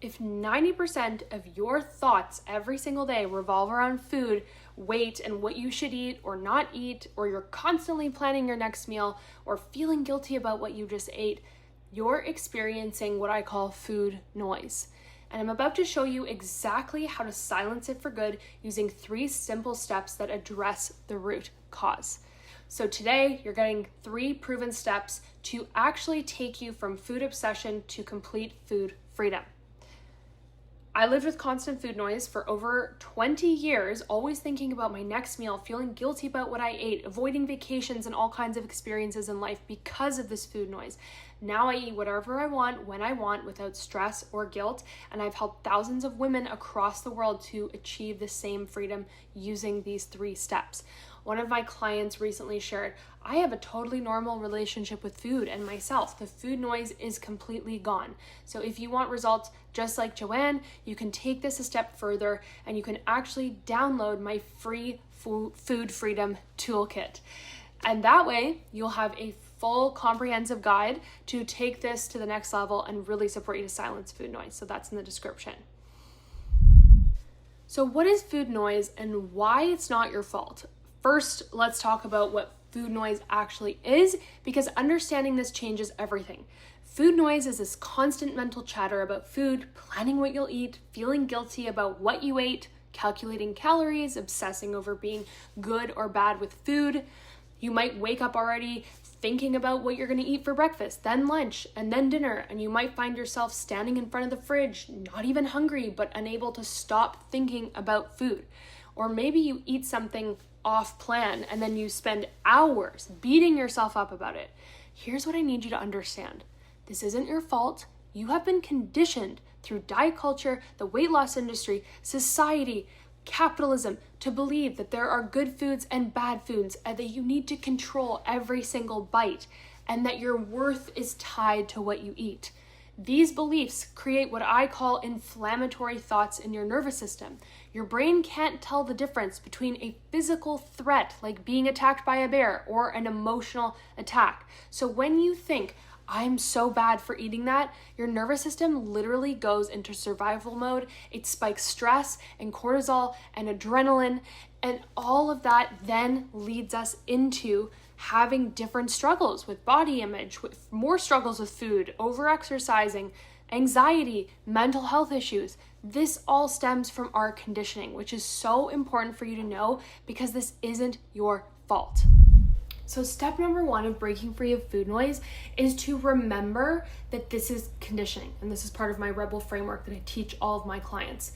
If 90% of your thoughts every single day revolve around food, weight, and what you should eat or not eat, or you're constantly planning your next meal or feeling guilty about what you just ate, you're experiencing what I call food noise. And I'm about to show you exactly how to silence it for good using 3 simple steps that address the root cause. So today, you're getting 3 proven steps to actually take you from food obsession to complete food freedom. I lived with constant food noise for over 20 years, always thinking about my next meal, feeling guilty about what I ate, avoiding vacations and all kinds of experiences in life because of this food noise. Now I eat whatever I want, when I want, without stress or guilt, and I've helped thousands of women across the world to achieve the same freedom using these 3 steps. One of my clients recently shared, I have a totally normal relationship with food and myself. The food noise is completely gone. So if you want results just like Joanne, you can take this a step further and you can actually download my free food freedom toolkit. And that way you'll have a full comprehensive guide to take this to the next level and really support you to silence food noise. So that's in the description. So what is food noise and why it's not your fault? First, let's talk about what food noise actually is, because understanding this changes everything. Food noise is this constant mental chatter about food, planning what you'll eat, feeling guilty about what you ate, calculating calories, obsessing over being good or bad with food. You might wake up already thinking about what you're going to eat for breakfast, then lunch, and then dinner, and you might find yourself standing in front of the fridge, not even hungry, but unable to stop thinking about food. Or maybe you eat something off plan and then you spend hours beating yourself up about it. Here's what I need you to understand. This isn't your fault. You have been conditioned through diet culture, the weight loss industry, society, capitalism to believe that there are good foods and bad foods and that you need to control every single bite and that your worth is tied to what you eat. These beliefs create what I call inflammatory thoughts in your nervous system. Your brain can't tell the difference between a physical threat like being attacked by a bear or an emotional attack. So when you think, I'm so bad for eating that, your nervous system literally goes into survival mode. It spikes stress and cortisol and adrenaline, and all of that then leads us into having different struggles with body image, with more struggles with food, over-exercising, anxiety, mental health issues. This all stems from our conditioning, which is so important for you to know because this isn't your fault. So step number 1 of breaking free of food noise is to remember that this is conditioning. And this is part of my Rebel framework that I teach all of my clients.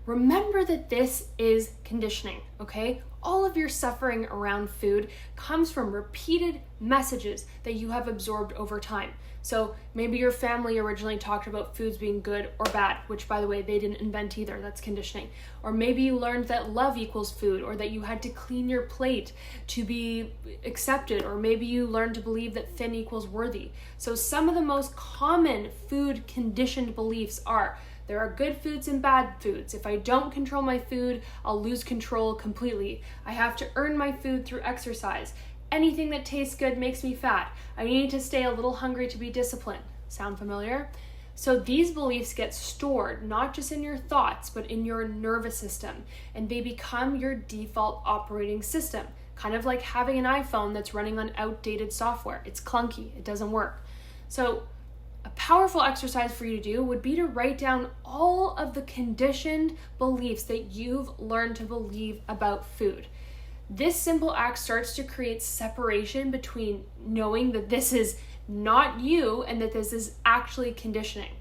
Remember that this is conditioning, okay? All of your suffering around food comes from repeated messages that you have absorbed over time. So maybe your family originally talked about foods being good or bad, which by the way, they didn't invent either, that's conditioning. Or maybe you learned that love equals food, or that you had to clean your plate to be accepted, or maybe you learned to believe that thin equals worthy. So some of the most common food conditioned beliefs are, there are good foods and bad foods. If I don't control my food, I'll lose control completely. I have to earn my food through exercise. Anything that tastes good makes me fat. I need to stay a little hungry to be disciplined. Sound familiar? So these beliefs get stored not just in your thoughts, but in your nervous system, and they become your default operating system. Kind of like having an iPhone that's running on outdated software. It's clunky, it doesn't work. So a powerful exercise for you to do would be to write down all of the conditioned beliefs that you've learned to believe about food. This simple act starts to create separation between knowing that this is not you and that this is actually conditioning.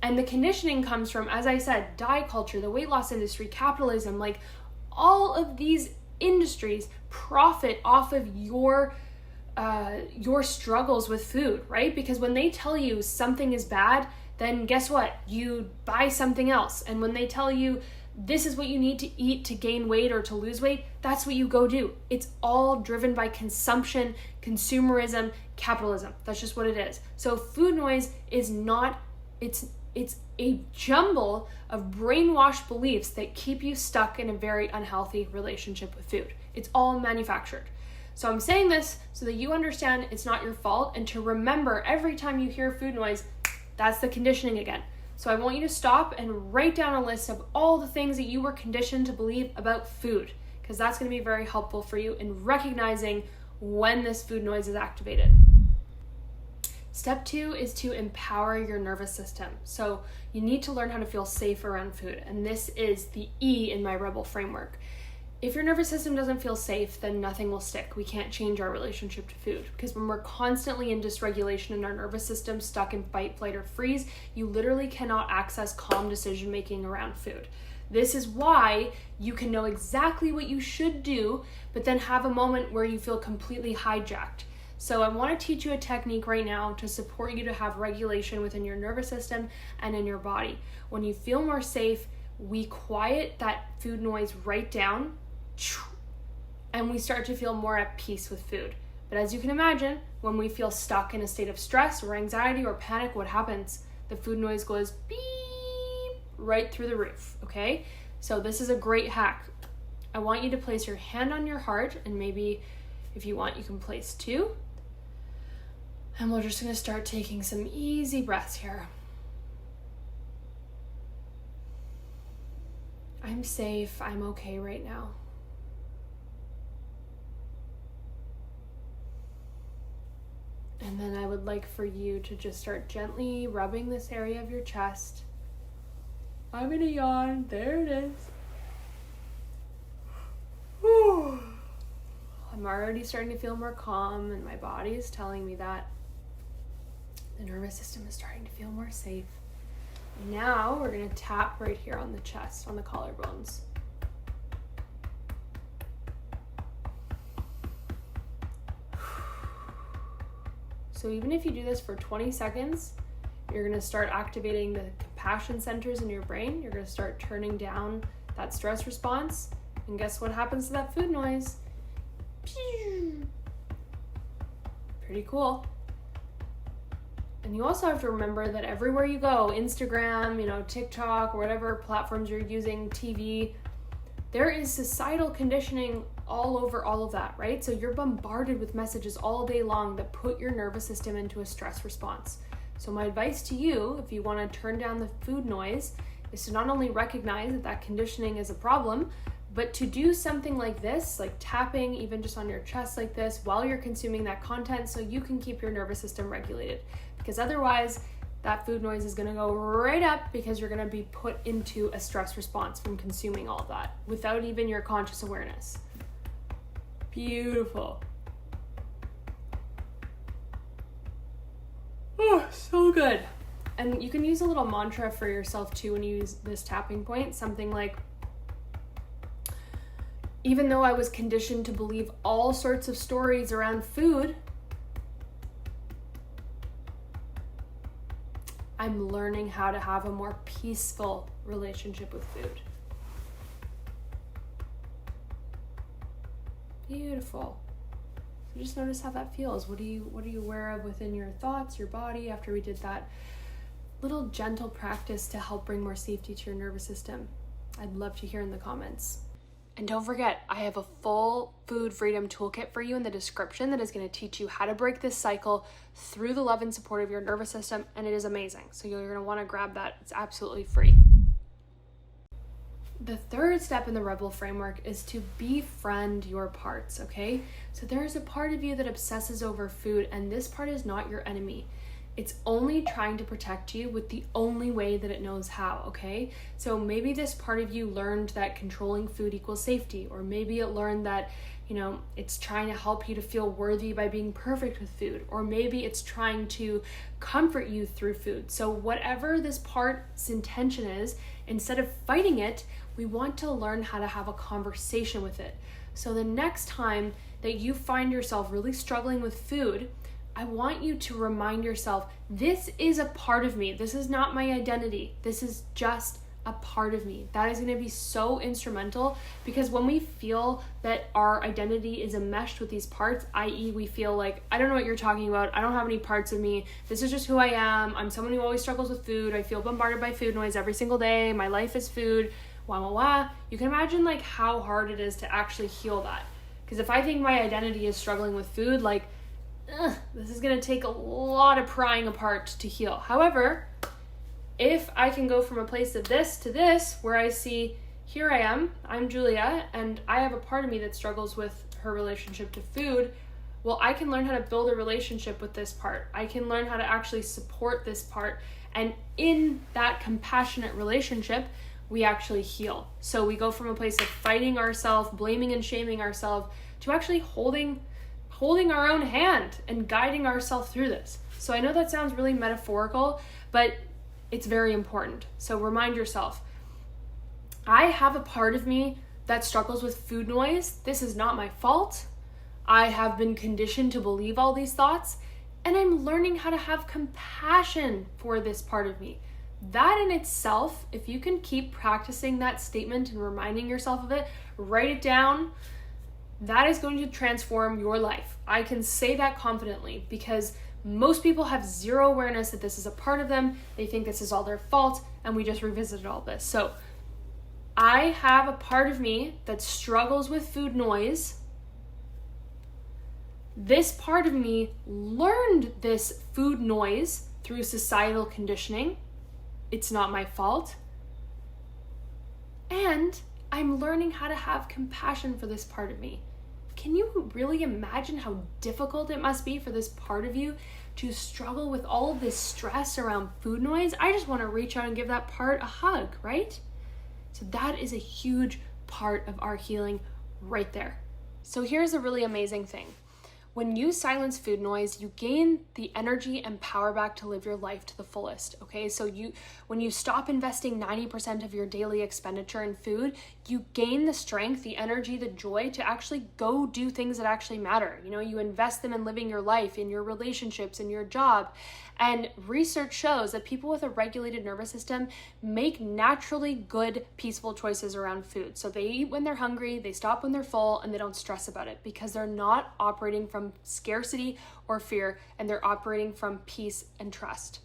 And the conditioning comes from, as I said, diet culture, the weight loss industry, capitalism, like all of these industries profit off of your struggles with food, right? Because when they tell you something is bad, then guess what? You buy something else. And when they tell you this is what you need to eat to gain weight or to lose weight, that's what you go do. It's all driven by consumption, consumerism, capitalism. That's just what it is. So food noise is not, it's a jumble of brainwashed beliefs that keep you stuck in a very unhealthy relationship with food. It's all manufactured. So I'm saying this so that you understand it's not your fault, and to remember every time you hear food noise, that's the conditioning again. So I want you to stop and write down a list of all the things that you were conditioned to believe about food, because that's going to be very helpful for you in recognizing when this food noise is activated. Step 2 is to empower your nervous system. So you need to learn how to feel safe around food, and this is the E in my Rebel framework. If your nervous system doesn't feel safe, then nothing will stick. We can't change our relationship to food, because when we're constantly in dysregulation in our nervous system, stuck in fight, flight, or freeze, you literally cannot access calm decision making around food. This is why you can know exactly what you should do, but then have a moment where you feel completely hijacked. So I want to teach you a technique right now to support you to have regulation within your nervous system and in your body. When you feel more safe, we quiet that food noise right down, and we start to feel more at peace with food. But as you can imagine, when we feel stuck in a state of stress or anxiety or panic, what happens? The food noise goes beep right through the roof, okay? So this is a great hack. I want you to place your hand on your heart, and maybe if you want, you can place 2. And we're just going to start taking some easy breaths here. I'm safe. I'm okay right now. And then I would like for you to just start gently rubbing this area of your chest. I'm gonna yawn. There it is. Whew. I'm already starting to feel more calm, and my body is telling me that. The nervous system is starting to feel more safe. Now we're gonna tap right here on the chest, on the collarbones. So even if you do this for 20 seconds, you're going to start activating the compassion centers in your brain. You're going to start turning down that stress response. And guess what happens to that food noise? Pretty cool. And you also have to remember that everywhere you go, Instagram, TikTok, or whatever platforms you're using, TV, there is societal conditioning all over all of that, right? So you're bombarded with messages all day long that put your nervous system into a stress response. So my advice to you, if you want to turn down the food noise, is to not only recognize that that conditioning is a problem, but to do something like this, like tapping even just on your chest like this while you're consuming that content, so you can keep your nervous system regulated. Because otherwise, that food noise is going to go right up, because you're going to be put into a stress response from consuming all of that without even your conscious awareness. Beautiful. Oh, so good. And you can use a little mantra for yourself too when you use this tapping point. Something like, even though I was conditioned to believe all sorts of stories around food, I'm learning how to have a more peaceful relationship with food. Beautiful. So just notice how that feels. What are you aware of within your thoughts, your body, after we did that little gentle practice to help bring more safety to your nervous system? I'd love to hear in the comments. And don't forget, I have a full food freedom toolkit for you in the description that is going to teach you how to break this cycle through the love and support of your nervous system, and it is amazing. So you're going to want to grab that. It's absolutely free. The third step in the Rebel framework is to befriend your parts, okay? So there's a part of you that obsesses over food, and this part is not your enemy. It's only trying to protect you with the only way that it knows how, okay? So maybe this part of you learned that controlling food equals safety, or maybe it learned that, it's trying to help you to feel worthy by being perfect with food, or maybe it's trying to comfort you through food. So whatever this part's intention is, instead of fighting it, we want to learn how to have a conversation with it. So the next time that you find yourself really struggling with food, I want you to remind yourself, this is a part of me. This is not my identity. This is just a part of me. That is going to be so instrumental, because when we feel that our identity is enmeshed with these parts, i.e. we feel like, I don't know what you're talking about. I don't have any parts of me. This is just who I am. I'm someone who always struggles with food. I feel bombarded by food noise every single day. My life is food. Wah, wah, wah. You can imagine like how hard it is to actually heal that. Because if I think my identity is struggling with food, this is going to take a lot of prying apart to heal. However, if I can go from a place of this to this, where I see, here I am, I'm Giulia, and I have a part of me that struggles with her relationship to food, well, I can learn how to build a relationship with this part. I can learn how to actually support this part. And in that compassionate relationship, we actually heal. So we go from a place of fighting ourselves, blaming and shaming ourselves, to actually holding our own hand and guiding ourselves through this. So I know that sounds really metaphorical, but it's very important. So remind yourself, I have a part of me that struggles with food noise. This is not my fault. I have been conditioned to believe all these thoughts, and I'm learning how to have compassion for this part of me. That in itself, if you can keep practicing that statement and reminding yourself of it, write it down, that is going to transform your life. I can say that confidently because most people have zero awareness that this is a part of them. They think this is all their fault, and we just revisited all this. So I have a part of me that struggles with food noise. This part of me learned this food noise through societal conditioning. It's not my fault. And I'm learning how to have compassion for this part of me. Can you really imagine how difficult it must be for this part of you to struggle with all of this stress around food noise? I just want to reach out and give that part a hug, right? So that is a huge part of our healing right there. So here's a really amazing thing. When you silence food noise, you gain the energy and power back to live your life to the fullest, okay? So when you stop investing 90% of your daily expenditure in food, you gain the strength, the energy, the joy to actually go do things that actually matter. You know, you invest them in living your life, in your relationships, in your job. And research shows that people with a regulated nervous system make naturally good, peaceful choices around food. So they eat when they're hungry, they stop when they're full, and they don't stress about it because they're not operating from scarcity or fear, and they're operating from peace and trust.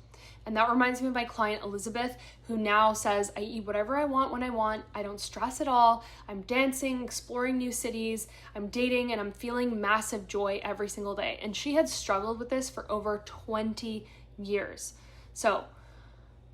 And that reminds me of my client, Elizabeth, who now says, I eat whatever I want when I want. I don't stress at all. I'm dancing, exploring new cities. I'm dating, and I'm feeling massive joy every single day. And she had struggled with this for over 20 years. So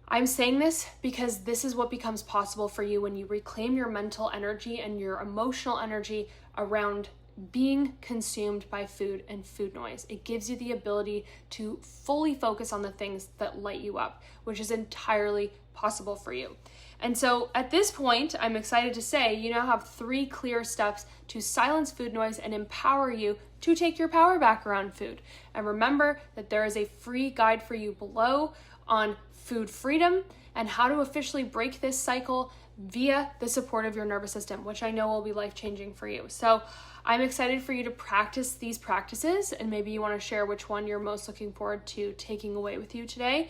I'm saying this because this is what becomes possible for you when you reclaim your mental energy and your emotional energy around being consumed by food and food noise. It gives you the ability to fully focus on the things that light you up, which is entirely possible for you. And so at this point, I'm excited to say you now have 3 clear steps to silence food noise and empower you to take your power back around food. And remember that there is a free guide for you below on food freedom and how to officially break this cycle via the support of your nervous system, which I know will be life-changing for you. So I'm excited for you to practice these practices, and maybe you want to share which one you're most looking forward to taking away with you today.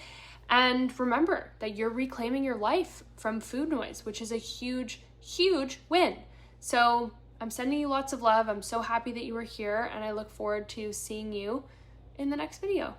And remember that you're reclaiming your life from food noise, which is a huge, huge win. So I'm sending you lots of love. I'm so happy that you were here, and I look forward to seeing you in the next video.